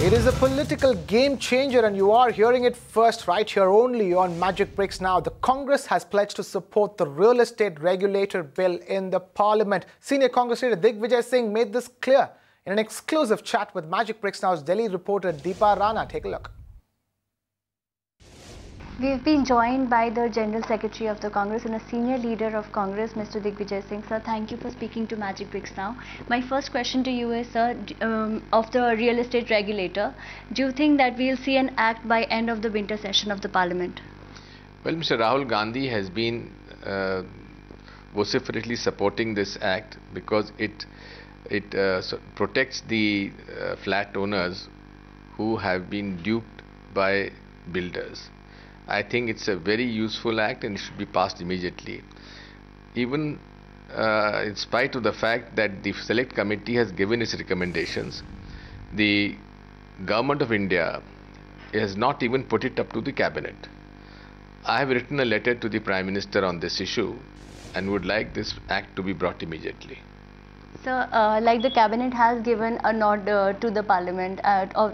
It is a political game changer and you are hearing it first right here only on Magicbricks Now. The Congress has pledged to support the real estate regulator bill in the parliament. Senior Congress leader Digvijay Singh made this clear in an exclusive chat with Magicbricks Now's Delhi reporter Deepa Rana. Take a look. We've been joined by the General Secretary of the Congress and a senior leader of Congress, Mr. Digvijay Singh. Sir, thank you for speaking to Magicbricks Now. My first question to you is, sir, of the real estate regulator, do you think that we'll see an act by end of the winter session of the Parliament? Well, Mr. Rahul Gandhi has been vociferously supporting this act because it protects the flat owners who have been duped by builders. I think it's a very useful act and it should be passed immediately. Even in spite of the fact that the Select Committee has given its recommendations, the Government of India has not even put it up to the Cabinet. I have written a letter to the Prime Minister on this issue and would like this act to be brought immediately. Sir, like the Cabinet has given a nod to the Parliament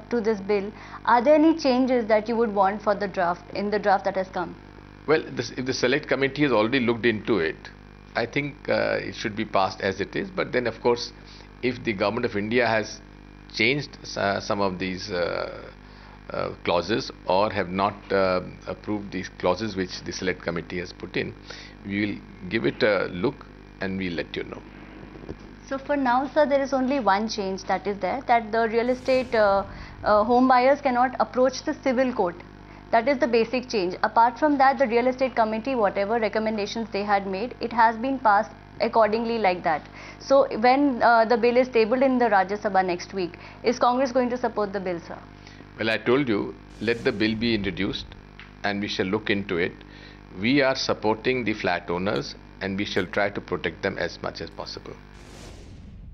to this bill, are there any changes that you would want for the draft, in the draft that has come? Well, if the Select Committee has already looked into it, I think it should be passed as it is. But then, of course, if the Government of India has changed some of these clauses or have not approved these clauses which the Select Committee has put in, we will give it a look and we'll let you know. So for now, sir, there is only one change that is there, that the real estate home buyers cannot approach the civil court. That is the basic change. Apart from that, the real estate committee, whatever recommendations they had made, it has been passed accordingly like that. So when the bill is tabled in the Rajya Sabha next week, is Congress going to support the bill, sir? Well, I told you, let the bill be introduced and we shall look into it. We are supporting the flat owners and we shall try to protect them as much as possible.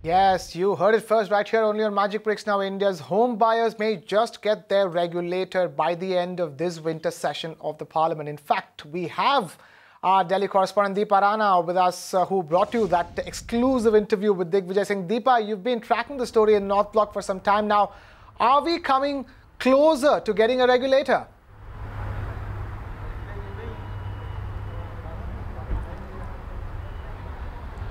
Yes, you heard it first right here only on Magicbricks Now. India's home buyers may just get their regulator by the end of this winter session of the Parliament. In fact, we have our Delhi correspondent Deepa Rana with us who brought you that exclusive interview with Digvijay Singh. Deepa, you've been tracking the story in North Block for some time now. Are we coming closer to getting a regulator?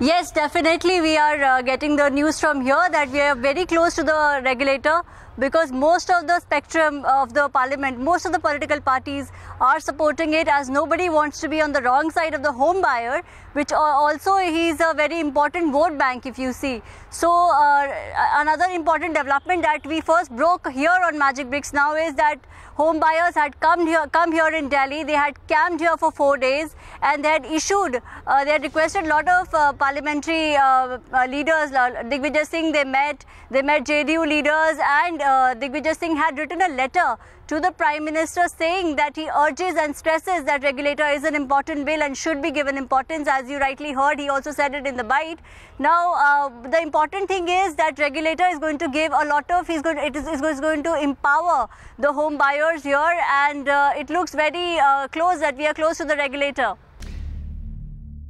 Yes, definitely we are getting the news from here that we are very close to the regulator, because most of the spectrum of the Parliament, most of the political parties are supporting it, as nobody wants to be on the wrong side of the home buyer, which also is a very important vote bank if you see. So another important development that we first broke here on Magicbricks Now is that home buyers had come here in Delhi. They had camped here for 4 days and they had they had requested a lot of parliamentary leaders. Digvijay Singh, they met JDU leaders, and Digvijay Singh had written a letter to the Prime Minister saying that he urges and stresses that regulator is an important bill and should be given importance. As you rightly heard, he also said it in the bite. Now, the important thing is that regulator is going to give a lot of, it is going to empower the home buyers here, and it looks very close that we are close to the regulator.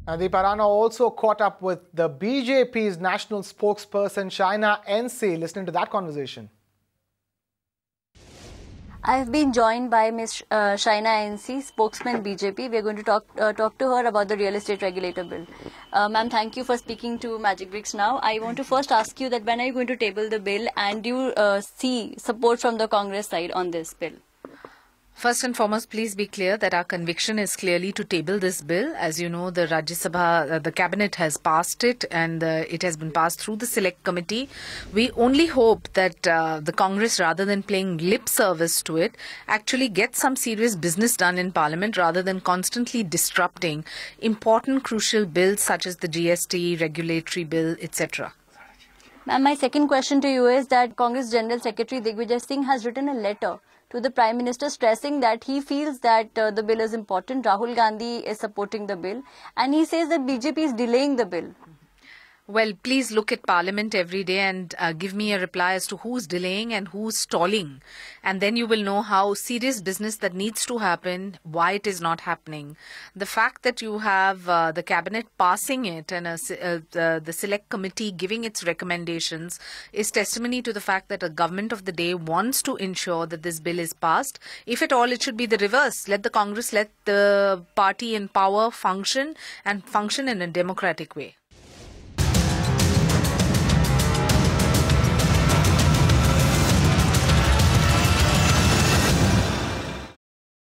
Deepa Rana also caught up with the BJP's national spokesperson Shaina NC. Listening to that conversation. I've been joined by Ms. Shaina NC, spokesman BJP. We're going to talk to her about the real estate regulator bill. Ma'am, thank you for speaking to Magicbricks Now. I want to first ask you that when are you going to table the bill, and do you see support from the Congress side on this bill? First and foremost, please be clear that our conviction is clearly to table this bill. As you know, the Rajya Sabha, the Cabinet has passed it, and it has been passed through the Select Committee. We only hope that the Congress, rather than playing lip service to it, actually gets some serious business done in Parliament rather than constantly disrupting important crucial bills such as the GST, regulatory bill, etc. Ma'am, my second question to you is that Congress General Secretary Digvijay Singh has written a letter to the Prime Minister stressing that he feels that the bill is important. Rahul Gandhi is supporting the bill, and he says that BJP is delaying the bill. Well, please look at Parliament every day and give me a reply as to who's delaying and who's stalling. And then you will know how serious business that needs to happen, why it is not happening. The fact that you have the Cabinet passing it and the Select Committee giving its recommendations is testimony to the fact that a government of the day wants to ensure that this bill is passed. If at all, it should be the reverse. Let the Congress, let the party in power function and function in a democratic way.